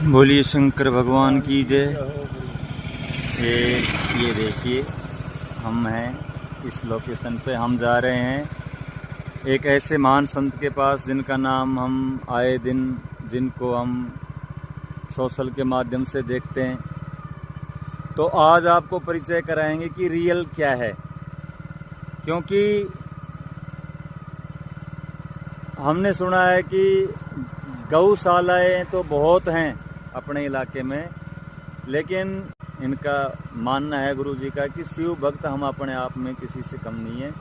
बोलिए शंकर भगवान की जय। ये देखिए, हम हैं इस लोकेशन पे। हम जा रहे हैं एक ऐसे महान संत के पास जिनका नाम हम आए दिन, जिनको हम सोशल के माध्यम से देखते हैं। तो आज आपको परिचय कराएंगे कि रियल क्या है, क्योंकि हमने सुना है कि गौशालाएँ तो बहुत हैं अपने इलाके में, लेकिन इनका मानना है गुरुजी का कि शिव भक्त हम अपने आप में किसी से कम नहीं है।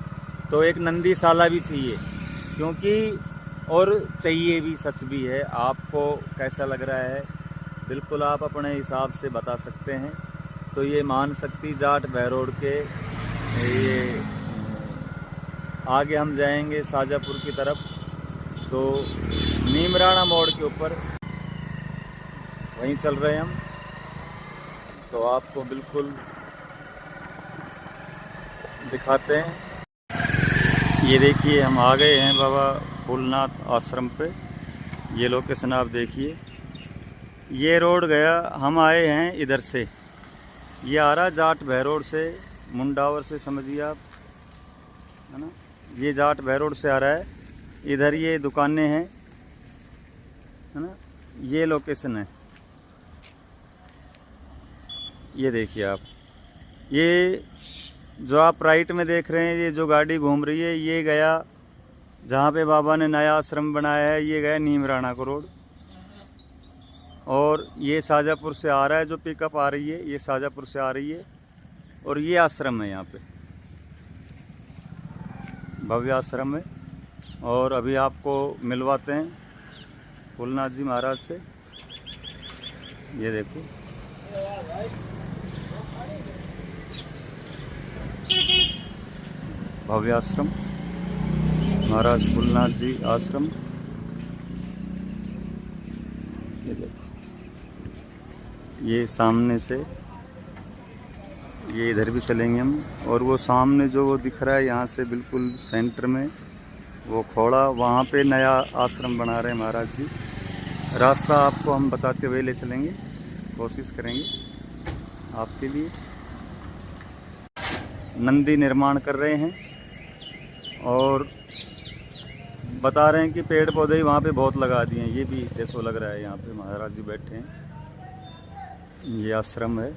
तो एक नंदीशाला भी चाहिए, क्योंकि और चाहिए भी, सच भी है। आपको कैसा लग रहा है बिल्कुल आप अपने हिसाब से बता सकते हैं। तो ये महान शक्ति जाट बहरोड के ये आगे हम जाएंगे शाजापुर की तरफ, तो नीमराणा मोड़ के ऊपर वहीं चल रहे हैं हम। तो आपको बिल्कुल दिखाते हैं। ये देखिए, हम आ गए हैं बाबा फूलनाथ आश्रम पे। ये लोकेशन आप देखिए, ये रोड गया, हम आए हैं इधर से। ये आ रहा जाट बहरोड से, मुंडावर से समझिए आप, है ना। ये जाट बहरोड से आ रहा है। इधर ये दुकानें हैं, है ना। ये लोकेशन है, ये देखिए आप। ये जो आप राइट में देख रहे हैं, ये जो गाड़ी घूम रही है, ये गया जहाँ पे बाबा ने नया आश्रम बनाया है, ये गया नीमराणा को रोड। और ये शाजापुर से आ रहा है, जो पिकअप आ रही है ये शाजापुर से आ रही है। और ये आश्रम है, यहाँ पे भव्य आश्रम है। और अभी आपको मिलवाते हैं फूलनाथ जी महाराज से। ये देखो, भव्य आश्रम, महाराज फूलनाथ जी आश्रम। ये देखो, ये सामने से ये इधर भी चलेंगे हम। और वो सामने जो वो दिख रहा है, यहाँ से बिल्कुल सेंटर में वो खोड़ा, वहाँ पे नया आश्रम बना रहे हैं महाराज जी। रास्ता आपको हम बताते हुए ले चलेंगे, कोशिश करेंगे आपके लिए। नंदी निर्माण कर रहे हैं और बता रहे हैं कि पेड़ पौधे ही वहाँ पे बहुत लगा दिए हैं। ये भी देखो लग रहा है, यहाँ पे महाराज जी बैठे हैं। ये आश्रम है।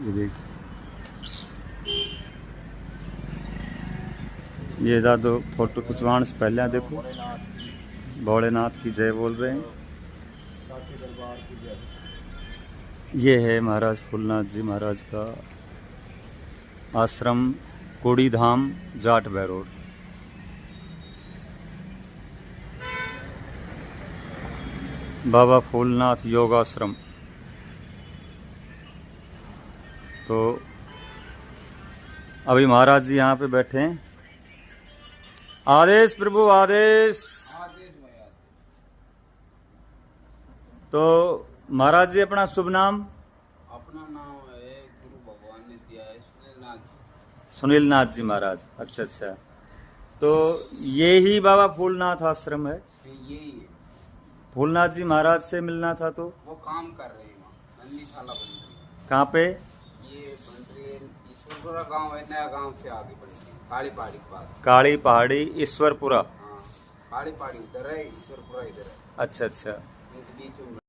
ये देखिए, ये दादो फोटो खिंचवाने से पहले देखो, भोलेनाथ की जय बोल रहे हैं। ये है महाराज फूलनाथ जी महाराज का आश्रम, कोड़ी धाम, जाट बहरोड। बाबा फूलनाथ योगाश्रम। तो अभी महाराज जी यहाँ पे बैठे हैं। आदेश प्रभु आदेश। तो महाराज जी अपना शुभ नाम? अपना नाम है गुरु भगवान ने दिया है, सुनील नाथ। सुनील नाथ जी महाराज। अच्छा अच्छा। तो ये ही बाबा फूलनाथ आश्रम है? यही है। फूलनाथ जी महाराज से मिलना था तो? वो काम कर रहे हैं वहाँ, नंदीशाला बन रही है। कहाँ पे? ये बन रही है ईश्वरपुरा गांव है, नया गांव से आगे बढ़ रही है, काली पहाड़ी के पास। काली पहाड़ी ईश्वरपुरा? हाँ, काली पहाड़ी उधर है, ईश्वरपुरा इधर है। अच्छा अच्छा। उनके बीच में।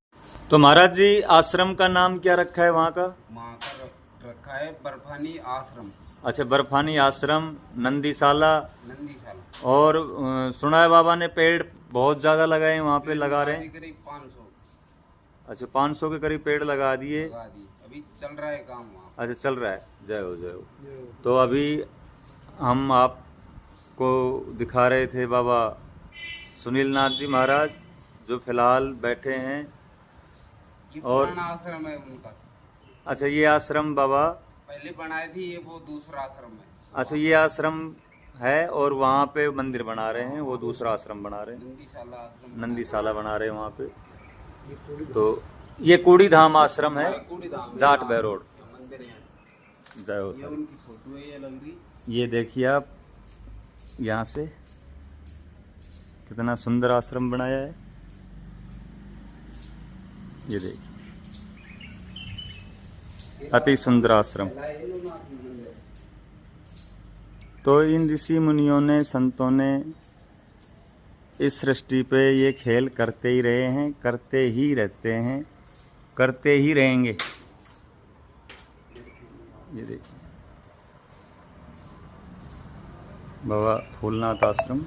तो महाराज जी आश्रम का नाम क्या रखा है वहाँ का? वहाँ का रखा है बर्फानी आश्रम। अच्छा, बर्फानी आश्रम, नंदीशाला। नंदीशाला। और सुना है बाबा ने पेड़ बहुत ज़्यादा लगाए हैं वहाँ पे, लगा रहे हैं करीब 500। अच्छा, 500 के करीब पेड़ लगा दिए। अभी चल रहा है काम वहाँ। अच्छा, चल रहा है। जय हो जय हो। तो अभी हम आपको दिखा रहे थे बाबा सुनील नाथ जी महाराज, जो फिलहाल बैठे हैं। और पुराना आश्रम है उनका। अच्छा, ये आश्रम बाबा पहले बनाए थी, ये वो दूसरा आश्रम है। अच्छा, ये आश्रम है और वहाँ पे मंदिर बना रहे हैं, वो दूसरा आश्रम बना रहे हैं, नंदीशाला बना रहे हैं वहाँ पे। तो ये कूड़ी धाम आश्रम है, जाट बहरोड। जय हो। ये उनकी फोटो है, ये लग रही। ये देखिए आप यहाँ से कितना सुंदर आश्रम बनाया है। ये देखिए अति सुंदर आश्रम। तो इन ऋषि मुनियों ने, संतों ने इस सृष्टि पे ये खेल करते ही रहे हैं, करते ही रहते हैं, करते ही रहेंगे। ये देखिए बाबा फूलनाथ आश्रम।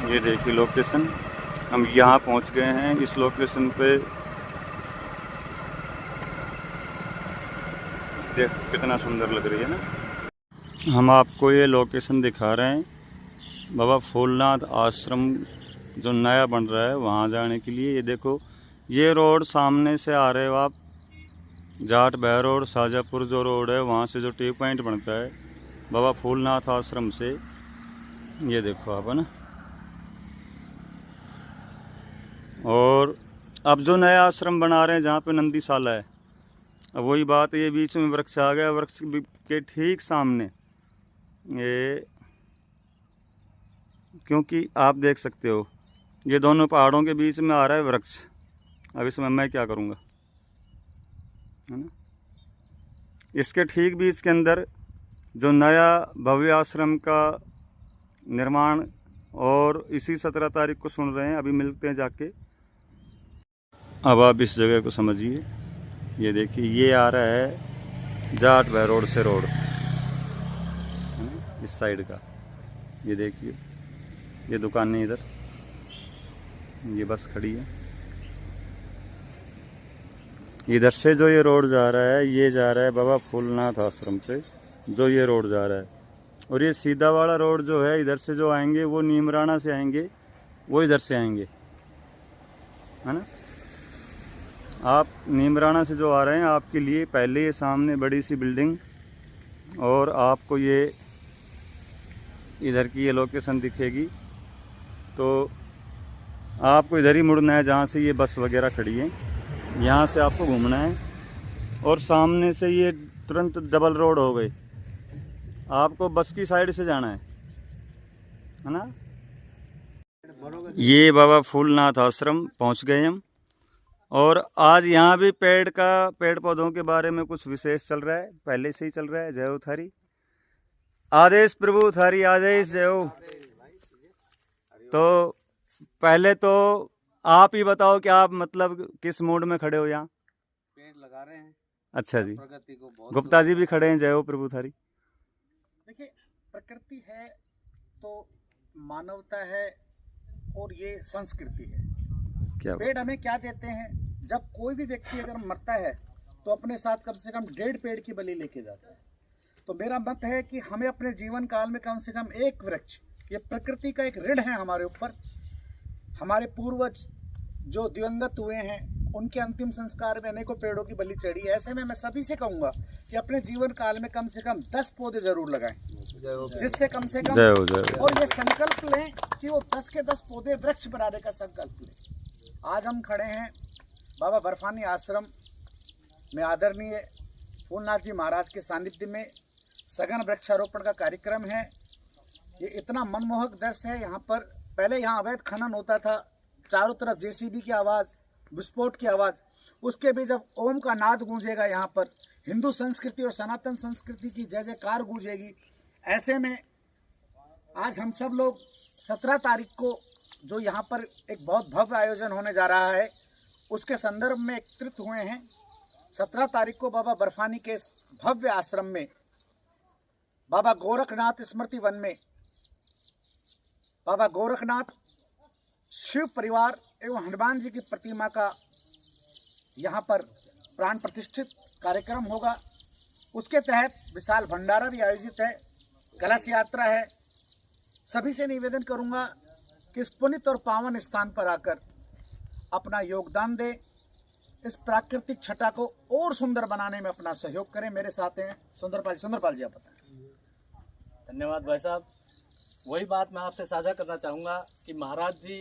ये देखिए लोकेशन, हम यहाँ पहुँच गए हैं। इस लोकेशन पे देख कितना सुंदर लग रही है ना। हम आपको ये लोकेशन दिखा रहे हैं बाबा फूलनाथ आश्रम जो नया बन रहा है वहाँ जाने के लिए। ये देखो ये रोड सामने से आ रहे हो आप, जाट बह रोड, शाहजहाँपुर जो रोड है वहाँ से जो टी पॉइंट बनता है बाबा फूलनाथ आश्रम से, ये देखो आप, है ना। और अब जो नया आश्रम बना रहे हैं जहाँ पे नंदीशाला है, अब वही बात, ये बीच में वृक्ष आ गया, वृक्ष के ठीक सामने ये, क्योंकि आप देख सकते हो ये दोनों पहाड़ों के बीच में आ रहा है वृक्ष। अब इसमें मैं क्या करूँगा, है ना। इसके ठीक बीच के अंदर जो नया भव्य आश्रम का निर्माण, और इसी 17 तारीख को सुन रहे हैं, अभी मिलते हैं जाके। अब आप इस जगह को समझिए। ये देखिए ये आ रहा है जाट बह रोड से रोड, इस साइड का। ये देखिए ये दुकानें इधर, ये बस खड़ी है। इधर से जो ये रोड जा रहा है, ये जा रहा है बाबा फूलनाथ आश्रम से, जो ये रोड जा रहा है। और ये सीधा वाला रोड जो है, इधर से जो आएंगे वो नीमराना से आएंगे, वो इधर से आएंगे, है ना। आप नीमराना से जो आ रहे हैं, आपके लिए पहले ये सामने बड़ी सी बिल्डिंग, और आपको ये इधर की ये लोकेशन दिखेगी। तो आपको इधर ही मुड़ना है जहाँ से ये बस वगैरह खड़ी है, यहाँ से आपको घूमना है। और सामने से ये तुरंत डबल रोड हो गई, आपको बस की साइड से जाना है ना। ये बाबा फूलनाथ आश्रम पहुँच गए हम। और आज यहाँ भी पेड़ पौधों के बारे में कुछ विशेष चल रहा है, पहले से ही चल रहा है। जय हो थारी, आदेश प्रभु थारी आदेश, जय हो। तो पहले तो आप ही बताओ कि आप मतलब किस मूड में खड़े हो यहाँ? पेड़ लगा रहे हैं। अच्छा जी, प्रकृति को बहुत, गुप्ता जी भी खड़े हैं। जय हो प्रभु थारी। देखिए प्रकृति है तो मानवता है, और ये संस्कृति है। क्या पेड़ हमें क्या देते हैं? जब कोई भी व्यक्ति अगर मरता है तो अपने साथ कम से कम 1.5 पेड़ की बलि लेके जाता है। तो मेरा मत है कि हमें अपने जीवन काल में कम से कम एक वृक्ष, ये प्रकृति का एक ऋण है हमारे ऊपर। हमारे पूर्वज जो दिवंगत हुए हैं उनके अंतिम संस्कार में अनेकों पेड़ों की बलि चढ़ी है। ऐसे में मैं सभी से कहूँगा कि अपने जीवन काल में कम से कम 10 पौधे जरूर लगाएं, जिससे कम से कम, और ये संकल्प लें कि वो 10 के 10 पौधे वृक्ष बनाने का संकल्प लें। आज हम खड़े हैं बाबा बर्फानी आश्रम में, आदरणीय फूलनाथ जी महाराज के सानिध्य में सघन वृक्षारोपण का कार्यक्रम है। ये इतना मनमोहक दृश्य है। यहाँ पर पहले यहाँ अवैध खनन होता था, चारों तरफ जेसीबी की आवाज़, विस्फोट की आवाज़। उसके भी जब ओम का नाद गूंजेगा, यहाँ पर हिंदू संस्कृति और सनातन संस्कृति की जय जयकार गूंजेगी। ऐसे में आज हम सब लोग 17 तारीख को जो यहाँ पर एक बहुत भव्य आयोजन होने जा रहा है, उसके संदर्भ में एकत्रित हुए हैं। 17 तारीख को बाबा बर्फानी के भव्य आश्रम में, बाबा गोरखनाथ स्मृति वन में, बाबा गोरखनाथ शिव परिवार एवं हनुमान जी की प्रतिमा का यहाँ पर प्राण प्रतिष्ठित कार्यक्रम होगा। उसके तहत विशाल भंडारा भी आयोजित है, कलश यात्रा है। सभी से निवेदन करूँगा कि इस पुनित और पावन स्थान पर आकर अपना योगदान दें, इस प्राकृतिक छटा को और सुंदर बनाने में अपना सहयोग करें। मेरे साथ हैं सुंदरपाल जी, आप बताएं। धन्यवाद भाई साहब। वही बात मैं आपसे साझा करना चाहूँगा कि महाराज जी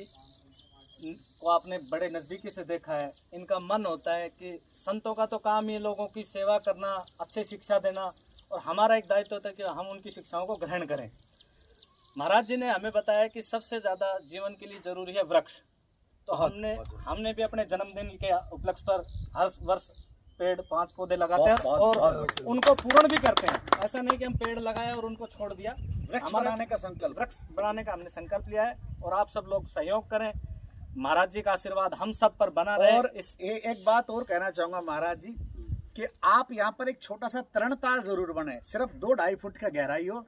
को आपने बड़े नज़दीकी से देखा है। इनका मन होता है कि संतों का तो काम ही लोगों की सेवा करना, अच्छी शिक्षा देना, और हमारा एक दायित्व होता है कि हम उनकी शिक्षाओं को ग्रहण करें। महाराज जी ने हमें बताया कि सबसे ज़्यादा जीवन के लिए ज़रूरी है वृक्ष। तो हमने भी अपने जन्मदिन के उपलक्ष्य पर हर वर्ष पेड़ 5 पौधे लगाते हैं और उनको पूर्ण भी करते हैं। ऐसा नहीं कि हम पेड़ लगाए और उनको छोड़ दिया। वृक्ष बनाने का हमने संकल्प लिया है और आप सब लोग सहयोग करें। महाराज जी का आशीर्वाद हम सब पर बना रहे। और एक बात और कहना चाहूंगा महाराज जी कि आप यहाँ पर एक छोटा सा तरणताल जरूर बने, सिर्फ 2-2.5 फुट का गहराई हो,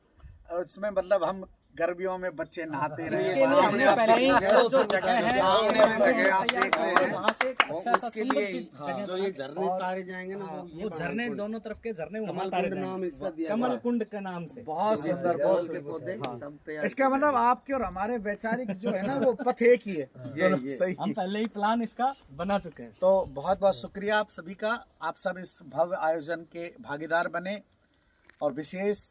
और इसमें मतलब हम गर्मियों में बच्चे नहाते रहे। हमने पहले ही जो जगह है आप देख रहे हैं, वहाँ से अच्छा सा सुंदर सी जो ये झरने तारे जाएंगे ना, वो झरने दोनों तरफ के झरने वहाँ तारे जाएंगे, कमल कुंड के नाम से। बहुत सुंदर, बहुत के पौधे सब पे। इसका मतलब आपके और हमारे वैचारिक जो है ना वो पथ एक ही है। सही, हम पहले ही प्लान इसका बना चुके हैं। तो बहुत बहुत शुक्रिया आप सभी का। आप सब इस भव्य आयोजन के भागीदार बने। और विशेष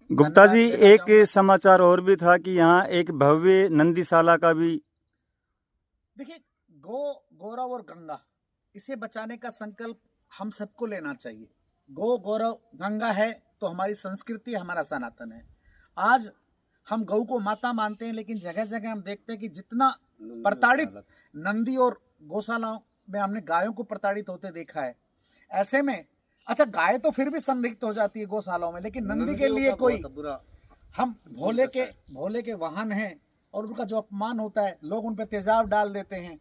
गुप्ता जी, एक समाचार और भी था कि यहाँ एक भव्य नंदीशाला का भी। देखिए, गौरव और गंगा, इसे बचाने का संकल्प हम सबको लेना चाहिए। गौरव गंगा है तो हमारी संस्कृति, हमारा सनातन है। आज हम गौ को माता मानते हैं, लेकिन जगह जगह हम देखते हैं कि जितना प्रताड़ित नंदी और गौशालाओं में हमने गायों को प्रताड़ित होते देखा है। ऐसे में अच्छा, गाय तो फिर भी संरक्षित हो जाती है गौशालाओं में, लेकिन नंदी के लिए कोई, हम भोले के वाहन हैं और उनका जो अपमान होता है, लोग उन पर तेजाब डाल देते हैं,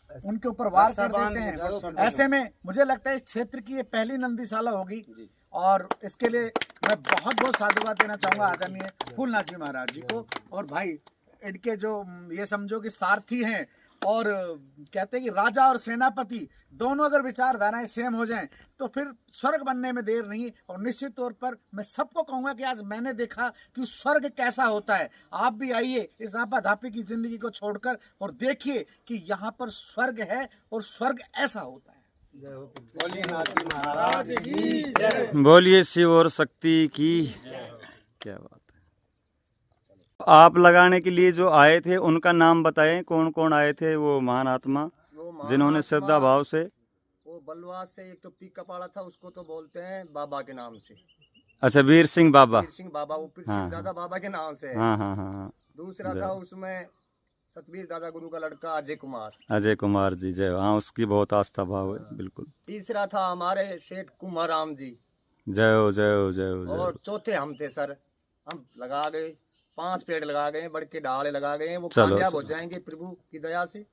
उनके ऊपर वार कर देते हैं। ऐसे में मुझे लगता है इस क्षेत्र की ये पहली नंदीशाला होगी और इसके लिए मैं बहुत बहुत साधुवाद देना चाहूंगा आदरणीय फूलनाथ जी महाराज जी को। और भाई इनके जो ये समझो कि सारथी हैं, और कहते हैं कि राजा और सेनापति दोनों अगर विचारधाराएं सेम हो जाएं तो फिर स्वर्ग बनने में देर नहीं। और निश्चित तौर पर मैं सबको कहूंगा कि आज मैंने देखा कि स्वर्ग कैसा होता है। आप भी आइए इस आपाधापी की जिंदगी को छोड़कर और देखिए कि यहाँ पर स्वर्ग है और स्वर्ग ऐसा होता है। बोलिए शिव और शक्ति की। क्या बात। आप लगाने के लिए जो आए थे उनका नाम बताएं, कौन कौन आए थे वो महान आत्मा जिन्होंने श्रद्धा भाव से। वो बलवास से एक तो पीक कपाड़ा था, उसको तो बोलते हैं बाबा के नाम से। अच्छा, वीर सिंह बाबा। वीर सिंह बाबा, वो पीर सिंह दादा बाबा के नाम से है। हाँ। दूसरा था उसमें सतबीर दादा गुरु का लड़का अजय कुमार जी, जय। हाँ, उसकी बहुत आस्था भाव है, बिल्कुल। तीसरा था हमारे सेठ कुमाराम जी, जय हो। और चौथे हम थे सर। हम लगा गए 5 पेड़ लगा गए, बड़ के डाले लगा गए, वो कामयाब हो जाएंगे प्रभु की दया से।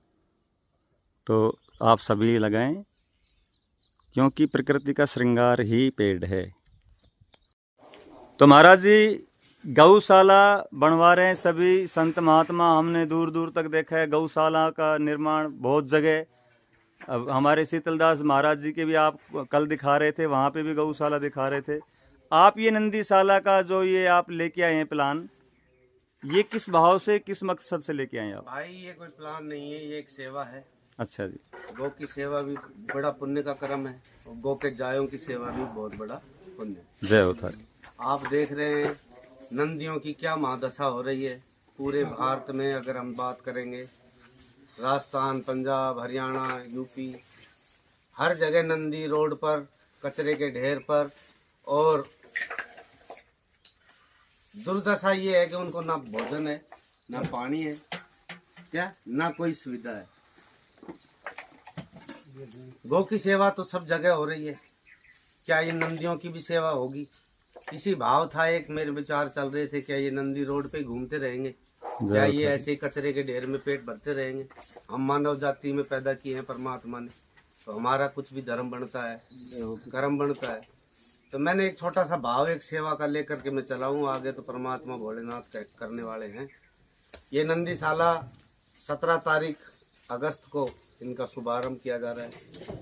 तो आप सभी लगाएं, क्योंकि प्रकृति का श्रृंगार ही पेड़ है। तो महाराज जी गौशाला बनवा रहे हैं सभी संत महात्मा। हमने दूर दूर तक देखा है गौशाला का निर्माण बहुत जगह। अब हमारे शीतलदास महाराज जी के भी आप कल दिखा रहे थे, वहाँ पे भी गौशाला दिखा रहे थे। आप ये नंदीशाला का जो ये आप लेके आए हैं प्लान, ये किस भाव से, किस मकसद से लेके आए आप? भाई ये कोई प्लान नहीं है, ये एक सेवा है। अच्छा जी। गौ की सेवा भी बड़ा पुण्य का कर्म है, और गौ के जायों की सेवा भी बहुत बड़ा पुण्य। जय हो था। आप देख रहे हैं नंदियों की क्या महादशा हो रही है पूरे भारत में। अगर हम बात करेंगे राजस्थान, पंजाब, हरियाणा, यूपी, हर जगह नंदी रोड पर, कचरे के ढेर पर। और दुर्दशा ये है कि उनको ना भोजन है, ना पानी है, क्या ना कोई सुविधा है। गौ की सेवा तो सब जगह हो रही है, क्या ये नंदियों की भी सेवा होगी? इसी भाव था, एक मेरे विचार चल रहे थे, क्या ये नंदी रोड पे घूमते रहेंगे, क्या ये ऐसे कचरे के ढेर में पेट भरते रहेंगे? हम मानव जाति में पैदा किए हैं परमात्मा ने, तो हमारा कुछ भी धर्म बनता है, कर्म बनता है। तो मैंने एक छोटा सा भाव, एक सेवा का लेकर के मैं चलाऊं, आगे तो परमात्मा भोलेनाथ करने वाले हैं। ये नंदीशाला 17 तारीख अगस्त को इनका शुभारंभ किया जा रहा है।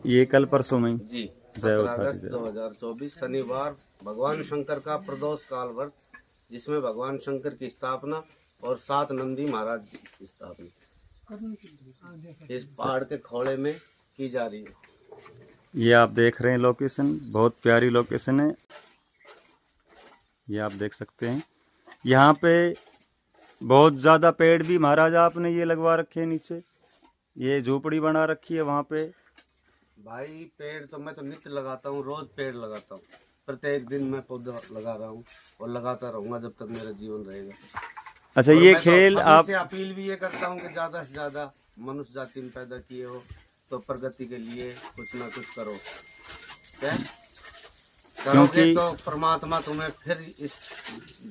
ये कल परसों में जी, 17 अगस्त 2024 शनिवार, भगवान शंकर का प्रदोष काल व्रत, जिसमें भगवान शंकर की स्थापना और 7 नंदी महाराज की स्थापना इस पहाड़ के खोले में की जा रही है। ये आप देख रहे हैं लोकेशन, बहुत प्यारी लोकेशन है। ये आप देख सकते हैं, यहाँ पे बहुत ज्यादा पेड़ भी महाराज आपने ये लगवा रखे हैं नीचे, ये झोपड़ी बना रखी है वहाँ पे। भाई पेड़ तो मैं तो नित्य लगाता हूँ, रोज पेड़ लगाता हूँ, प्रत्येक दिन मैं पौधा लगा रहा हूँ और लगाता रहूंगा जब तक मेरा जीवन रहेगा। अच्छा, और ये मैं तो खेल सभी आप से अपील भी ये करता हूँ कि ज्यादा से ज्यादा मनुष्य जाति में पैदा किए हो तो प्रगति के लिए कुछ ना कुछ करो। क्या करोगे तो परमात्मा तुम्हें फिर इस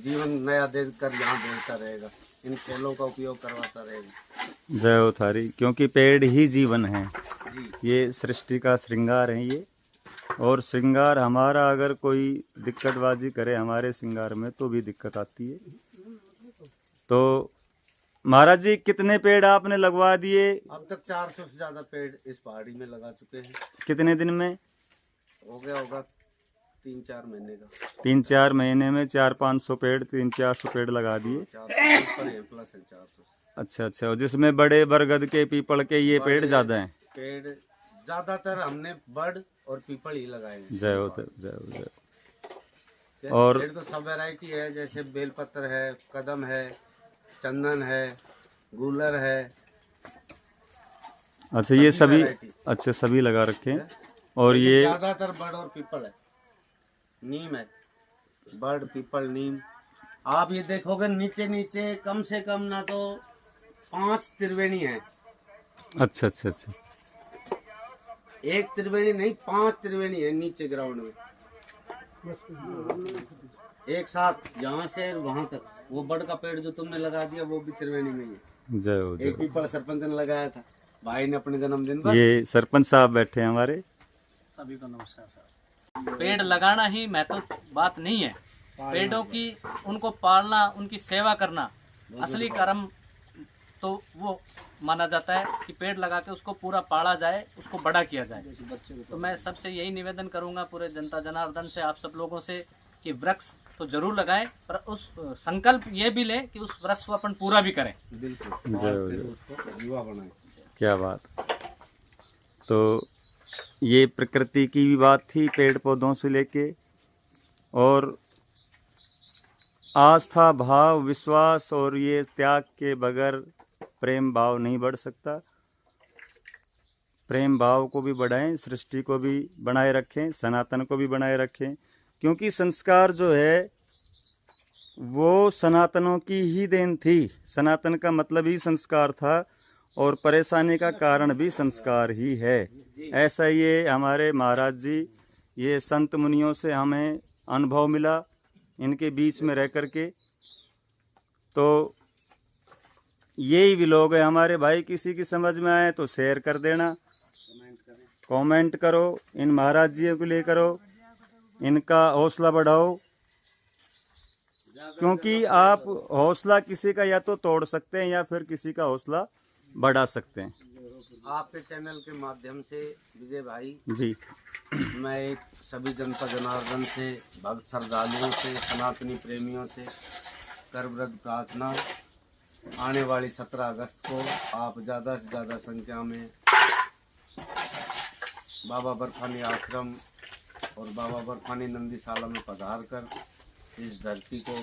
जीवन नया देकर यहाँ भेजता रहेगा, इन खेलों का उपयोग करवाता रहेगा। जय हो थारी, क्योंकि पेड़ ही जीवन है, जी ये सृष्टि का श्रृंगार है ये। और श्रृंगार हमारा अगर कोई दिक्कतबाजी करे हमारे श्रृंगार में तो भी दिक्कत आती है। तो महाराज जी कितने पेड़ आपने लगवा दिए? अब तक 400 से ज्यादा पेड़ इस पहाड़ी में लगा चुके हैं। कितने दिन में? हो गया होगा 3-4 महीने का। 3-4 महीने में 400-500 पेड़, 300-400 पेड़ लगा दिए। 400 प्लस है 400। अच्छा अच्छा, और जिसमें बड़े बरगद के, पीपल के ये पेड़ ज्यादा हैं। पेड़ ज्यादातर हमने बड़ और पीपल ही लगाए हैं। जय हो जय हो जय हो। और और पेड़ तो सब वैरायटी है, जैसे बेलपत्र है, कदम है, चंदन है, गूलर है। अच्छा, ये सभी variety। अच्छे सभी लगा रखे हैं। और ये ज्यादातर बड़ और पीपल है, नीम है, बड़ पीपल नीम। आप ये देखोगे नीचे नीचे कम से कम ना तो 5 त्रिवेणी है। अच्छा अच्छा अच्छा, एक त्रिवेणी नहीं, 5 त्रिवेणी है नीचे ग्राउंड में, एक साथ यहाँ से वहां तक। वो बड़ का पेड़ जो तुमने लगा दिया वो भी त्रिवेणी में ही है। जय हो जय एक पीपल सरपंच ने लगाया था भाई ने अपने जन्मदिन पर। ये सरपंच साहब बैठे हैं हमारे। सभी को नमस्कार सर। पेड़ लगाना ही महत्व बात नहीं है, पेड़ों की उनको पालना, उनकी सेवा करना असली कर्म तो वो माना जाता है कि पेड़ लगा के उसको पूरा पाला जाए, उसको बड़ा किया जाए। तो मैं सबसे यही निवेदन करूंगा पूरे जनता जनार्दन से, आप सब लोगों से, कि वृक्ष तो जरूर लगाएं, पर उस संकल्प ये भी लें कि उस वृक्ष को अपन पूरा भी करें। बिल्कुल, जय हो फिर जय। उसको युवा बनाए। क्या बात। तो ये प्रकृति की भी बात थी पेड़ पौधों से लेके, और आस्था, भाव, विश्वास और ये त्याग के बगैर प्रेम भाव नहीं बढ़ सकता। प्रेम भाव को भी बढ़ाएं, सृष्टि को भी बनाए रखें, सनातन को भी बनाए रखें, क्योंकि संस्कार जो है वो सनातनों की ही देन थी। सनातन का मतलब ही संस्कार था, और परेशानी का कारण भी संस्कार ही है। ऐसा ये हमारे महाराज जी, ये संत मुनियों से हमें अनुभव मिला इनके बीच में रह करके। तो यही भी लोग हैं हमारे भाई, किसी की समझ में आए तो शेयर कर देना, कमेंट करो, इन महाराज जी को ले करो, इनका हौसला बढ़ाओ, क्योंकि आप हौसला किसी का या तो तोड़ सकते हैं या फिर किसी का हौसला बढ़ा सकते हैं। आपके चैनल के माध्यम से विजय भाई जी, मैं एक सभी जनता जनार्दन से, भक्त श्रद्धालुओं से, सनातनी प्रेमियों से करवृत प्रार्थना, आने वाली 17 अगस्त को आप ज़्यादा से ज़्यादा संख्या में बाबा बर्फानी आश्रम और बाबा बर्फानी नंदीशाला में पधार कर इस धरती को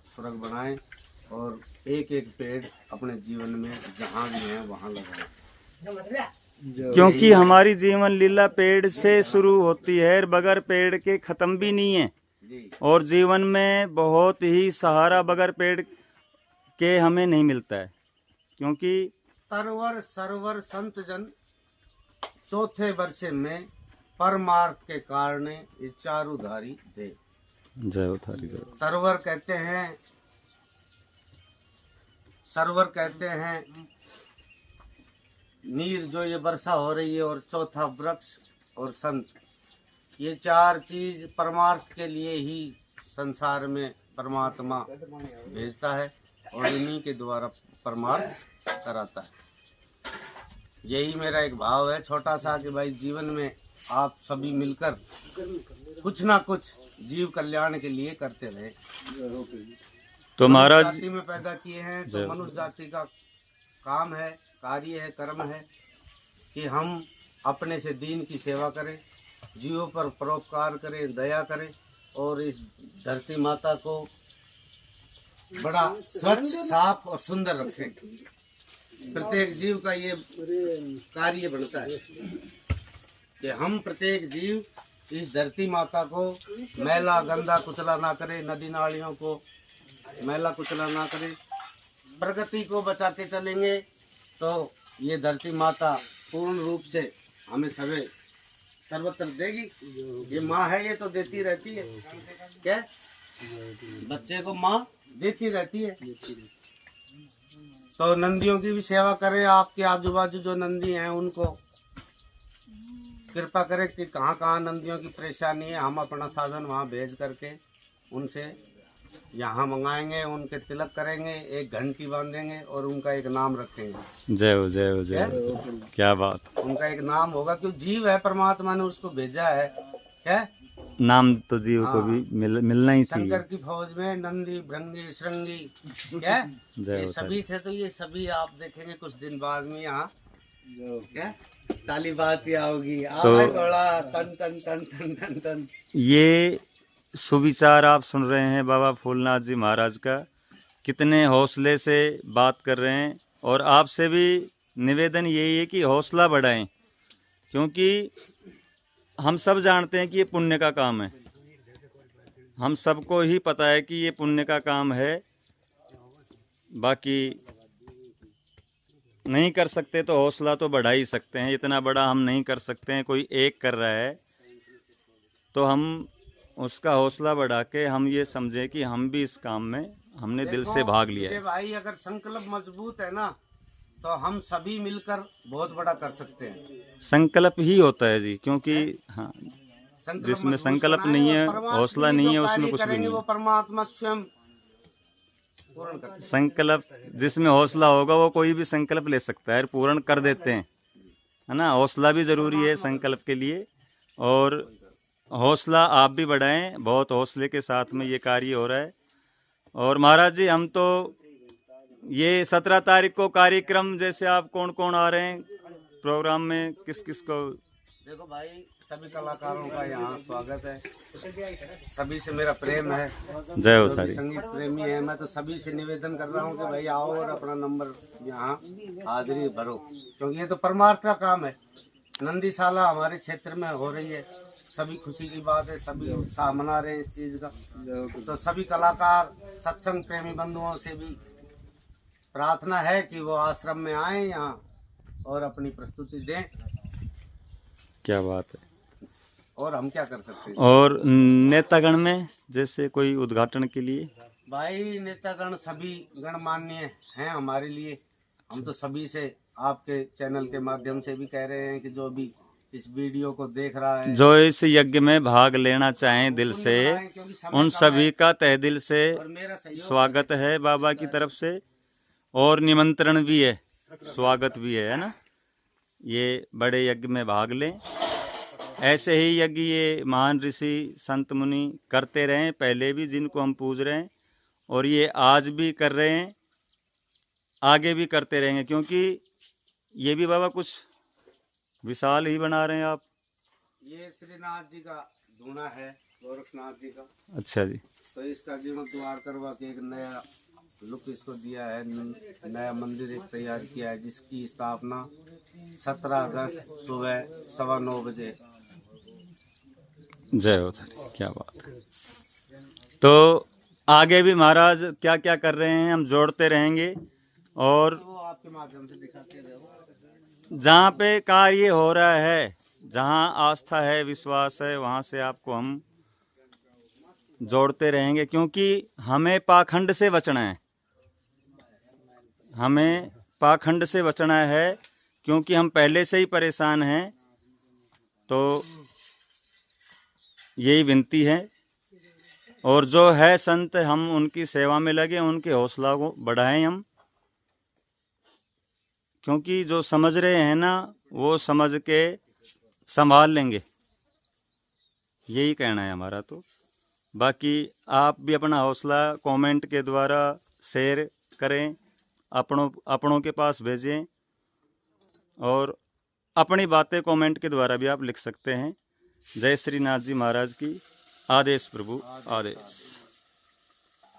स्वर्ग बनाएं और एक एक पेड़ अपने जीवन में जहाँ भी है वहाँ लगाएं। क्योंकि हमारी जीवन लीला पेड़ से शुरू होती है, बगैर पेड़ के खत्म भी नहीं है। जी, और जीवन में बहुत ही सहारा बगैर पेड़ के हमें नहीं मिलता है, क्योंकि तरवर सरवर संत जन चौथे वर्ष में परमार्थ के कारण ये चारुधारी दे। जय हो थारी जय। तरवर कहते हैं, सरवर कहते हैं नीर जो ये वर्षा हो रही है, और चौथा वृक्ष और संत, ये 4 चीज परमार्थ के लिए ही संसार में परमात्मा भेजता है और इन्हीं के द्वारा परमार्थ कराता है। यही मेरा एक भाव है छोटा सा, कि भाई जीवन में आप सभी मिलकर कुछ ना कुछ जीव कल्याण के लिए करते रहे। तो महाराज जाति में पैदा किए हैं तो मनुष्य जाति का काम है, कार्य है, कर्म है कि हम अपने से दीन की सेवा करें, जीवों पर परोपकार करें, दया करें और इस धरती माता को बड़ा स्वच्छ, साफ और सुंदर रखें। प्रत्येक जीव का ये कार्य बनता है कि हम प्रत्येक जीव इस धरती माता को मैला गंदा कुचला ना करे, नदी नालियों को मैला कुचला ना करे, प्रकृति को बचाते चलेंगे तो ये धरती माता पूर्ण रूप से हमें सर्वत्र देगी। ये माँ है, ये तो देती रहती है, क्या बच्चे को माँ देती रहती है। तो नंदियों की भी सेवा करें। आपके आजू बाजू जो नंदी हैं उनको कृपा करें कि कहाँ कहाँ नंदियों की परेशानी है, हम अपना साधन वहाँ भेज करके उनसे यहाँ मंगाएंगे, उनके तिलक करेंगे, एक घंटी बांधेंगे और उनका एक नाम रखेंगे। जय हो, जय हो, जय हो। क्या बात। उनका एक नाम होगा, क्योंकि जीव है, परमात्मा ने उसको भेजा है, क्या नाम तो जीव को भी मिलना ही चाहिए। शंकर की फौज में नंदी, भृंगी, श्रृंगी, क्या ये सभी थे। तो ये सभी आप देखेंगे कुछ दिन बाद में यहाँ क्या ताली बात होगी, तो टन टन टन टन टन टन। ये सुविचार आप सुन रहे हैं बाबा फूलनाथ जी महाराज का, कितने हौसले से बात कर रहे हैं। और आपसे भी निवेदन यही है कि हौसला बढ़ाएं, क्योंकि हम सब जानते हैं कि ये पुण्य का काम है, हम सबको ही पता है कि ये पुण्य का काम है। बाकी नहीं कर सकते तो हौसला तो बढ़ा ही सकते हैं। इतना बड़ा हम नहीं कर सकते हैं, कोई एक कर रहा है तो हम उसका हौसला बढ़ा के हम ये समझें कि हम भी इस काम में हमने दिल से भाग लिया है। भाई अगर संकल्प मजबूत है ना तो हम सभी मिलकर बहुत बड़ा कर सकते हैं। संकल्प ही होता है जी, क्योंकि हाँ, जिसमें संकल्प नहीं है, हौसला नहीं है, उसमें कुछ भी नहीं वो है। परमात्मा स्वयं पूर्ण करता है। संकल्प जिसमें हौसला होगा वो कोई भी संकल्प ले सकता है, पूर्ण कर देते हैं, है ना। हौसला भी ज़रूरी है संकल्प के लिए, और हौसला आप भी बढ़ाएं। बहुत हौसले के साथ में ये कार्य हो रहा है। और महाराज जी, हम तो ये 17 तारीख को कार्यक्रम, जैसे आप कौन कौन आ रहे हैं प्रोग्राम में, किस किस को? देखो भाई, सभी कलाकारों का यहाँ स्वागत है, सभी से मेरा प्रेम है, जय हो जो भी तारी। संगीत प्रेमी है। मैं तो सभी से निवेदन कर रहा हूँ कि भाई आओ और अपना नंबर यहाँ हाजिरी भरो, क्योंकि ये तो परमार्थ का काम है। नंदीशाला हमारे क्षेत्र में हो रही है, सभी खुशी की बात है, सभी उत्साह मना रहे हैं इस चीज का। तो सभी कलाकार, सत्संग प्रेमी बंधुओं से भी प्रार्थना है कि वो आश्रम में आए यहाँ और अपनी प्रस्तुति दें। क्या बात है। और हम क्या कर सकते हैं। और नेतागण में जैसे कोई उद्घाटन के लिए? भाई नेतागण सभी गणमान्य हैं हमारे लिए। हम तो सभी से आपके चैनल के माध्यम से भी कह रहे हैं कि जो भी इस वीडियो को देख रहा है, जो इस यज्ञ में भाग लेना चाहें दिल से, उन सभी का तहे दिल से स्वागत है बाबा की तरफ से, और निमंत्रण भी है, स्वागत भी है ना। ये बड़े यज्ञ में भाग लें। ऐसे ही यज्ञ ये महान ऋषि संत मुनि करते रहे, पहले भी, जिनको हम पूज रहे हैं, और ये आज भी कर रहे हैं, आगे भी करते रहेंगे, क्योंकि ये भी बाबा कुछ विशाल ही बना रहे हैं आप। ये श्रीनाथ जी का धूना है, गोरखनाथ जी का। अच्छा जी। तो इसका जीर्णोद्धार करवा के एक नया लुक इसको दिया है, नया मंदिर एक तैयार किया है, जिसकी स्थापना 17 अगस्त सुबह 9:15 बजे। जय हो तारी, क्या बात है। तो आगे भी महाराज क्या क्या कर रहे हैं हम जोड़ते रहेंगे, और वो आपके माध्यम से दिखाते रहो। जहाँ पे कार्य हो रहा है, जहाँ आस्था है, विश्वास है, वहाँ से आपको हम जोड़ते रहेंगे, क्योंकि हमें पाखंड से बचना है, हमें पाखंड से बचना है, क्योंकि हम पहले से ही परेशान हैं। तो यही विनती है, और जो है संत, हम उनकी सेवा में लगे, उनके हौसला को बढ़ाएं हम, क्योंकि जो समझ रहे हैं ना, वो समझ के संभाल लेंगे, यही कहना है हमारा। तो बाकी आप भी अपना हौसला कमेंट के द्वारा शेयर करें, अपनों के पास भेजें, और अपनी बातें कमेंट के द्वारा भी आप लिख सकते हैं। जय श्री नाथ जी महाराज की। आदेश प्रभु आदेश।